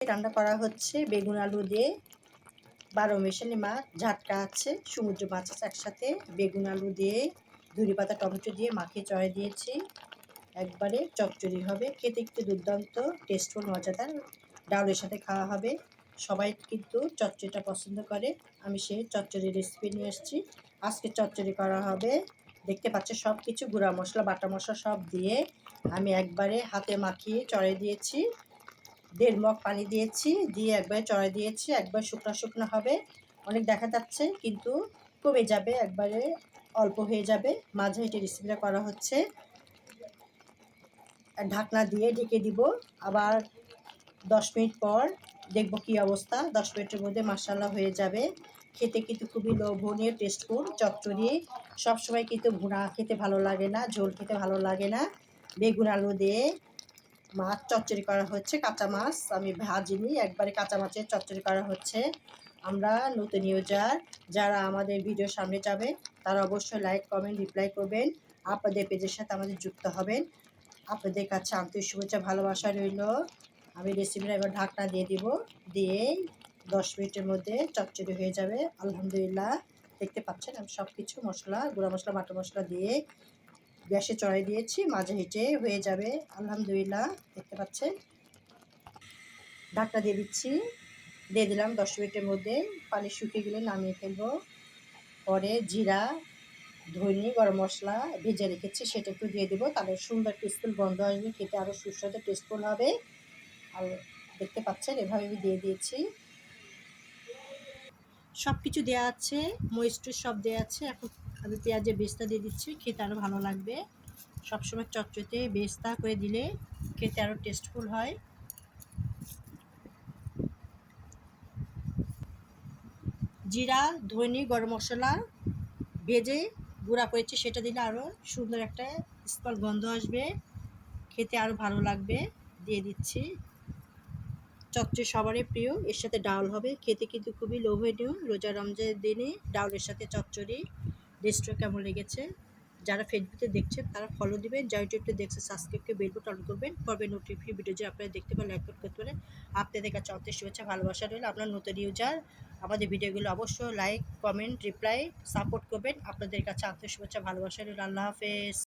রান্না করা হচ্ছে বেগুন আলু দিয়ে। 12 মিশালি মাছ, ঝাটকা আছে, সমুদ্র মাছ আছে একসাথে। বেগুন আলু দিয়ে, ধনে পাতা টমেটো দিয়ে মাখিয়ে চড়াই দিয়েছি। একবারে চচ্চড়ি হবে, খেতে একটু দুর্দান্ত টেস্টফুল মজাদার। ডাউলের সাথে খাওয়া হবে। সবাই কিন্তু চচ্চড়িটা পছন্দ করে। আমি সেই চচ্চড়ির রেসিপি নিয়ে এসেছি। আজকে চচ্চড়ি করা হবে। দেখতে পাচ্ছ সব কিছু গুঁড়া মশলা বাটা মশলা সব দিয়ে আমি একবারে হাতে মাখিয়ে চড়াই দিয়েছি। 1.5 মগ পানি দিয়েছি, দিয়ে একবারে চড়াই দিয়েছি। একবার শুকনো শুকনো হবে, অনেক দেখা যাচ্ছে কিন্তু কমে যাবে, একবারে অল্প হয়ে যাবে। মাঝে এটা রেসিপিটা করা হচ্ছে। ঢাকনা দিয়ে ঢেকে দিব। আবার 10 মিনিট পর দেখব কি অবস্থা। 10 মিনিটের মধ্যে মাশাআল্লাহ হয়ে যাবে। খেতে কিন্তু খুবই লোভনীয় টেস্টফুল চচ্চড়ি। সবসময় কিন্তু ভুনা খেতে ভালো লাগে না, ঝোল খেতে ভালো লাগে না। বেগুন আলু দিয়ে মাছ চচ্চড়ি করা হচ্ছে। কাঁচা মাছ আমি ভাজিনি, একবারে কাঁচা মাছের চচ্চড়ি করা হচ্ছে। আমরা নতুন ইউজার যারা আমাদের ভিডিওর সামনে যাবে তারা অবশ্যই লাইক কমেন্ট রিপ্লাই করবেন। আপনাদের পেজের সাথে আমাদের যুক্ত হবেন। আপনাদের কাছে আন্তরিক শুভেচ্ছা ভালোবাসা রইল। আমি রেসিপিটা এবার ঢাকনা দিয়ে দিব, দিয়ে 10 মিনিটের মধ্যে চচ্চড়ি হয়ে যাবে আলহামদুলিল্লাহ। দেখতে পাচ্ছেন আমি সব কিছু মশলা গুঁড়া মশলা বাটা মশলা দিয়ে গ্যাসে চড়াই দিয়েছি। মাঝে হিটে হয়ে যাবে আলহামদুলিল্লাহ। দেখতে পাচ্ছেন, ঢাকনা দিয়ে দিচ্ছি, দিয়ে দিলাম। 10 মিনিটের মধ্যে পানি শুকিয়ে গেলে নামিয়ে ফেলবো। পরে জিরা, ধনে, গরম মশলা ভেজে রেখেছি সেটা একটু দিয়ে দেবো, তাহলে সুন্দর টেস্টফুল গন্ধ আসবে, খেতে আরও সুস্বাদু টেস্টফুল হবে। আর দেখতে পাচ্ছেন এভাবে আমি দিয়ে দিয়েছি। সব কিছু দেওয়া আছে, মরিচ সব দেওয়া আছে। এখন আমি পেঁয়াজের বেস্তা দিয়ে দিচ্ছি, খেতে আরও ভালো লাগবে। সবসময় চচ্চড়িতে বেস্তা করে দিলে খেতে আরও টেস্টফুল হয়। জিরা, ধনে, গরম মশলা ভেজে গুঁড়া করেছি, সেটা দিলে আরও সুন্দর একটা স্মেল গন্ধ আসবে, খেতে আরও ভালো লাগবে। দিয়ে দিচ্ছি। চচ্চড়ি সবারই প্রিয়, এর সাথে ডাল হবে, খেতে কিন্তু খুবই লোভনীয়। রোজা রমজানের দিনে ডাউলের সাথে চচ্চড়ি। রেস্টুরেন্ট কেমন লেগেছে? যারা ফেসবুকে দেখছেন তারা ফলো দিবেন, যারা ইউটিউবতে দেখছে সাবস্ক্রাইবকে বেল বাটন অন করবেন। পরে নোটিফিকেশন ভিডিও যে আপনারা দেখতে পারেন লাইক করতে পারেন। আপনাদের কাছে অন্তর শুভেচ্ছা ভালোবাসা রইল। আপনার নতুন ইউজার আমাদের ভিডিওগুলো অবশ্যই লাইক কমেন্ট রিপ্লাই সাপোর্ট করবেন। আপনাদের কাছে আন্তরিক শুভেচ্ছা ভালোবাসা রইল। আল্লাহ হাফেজ।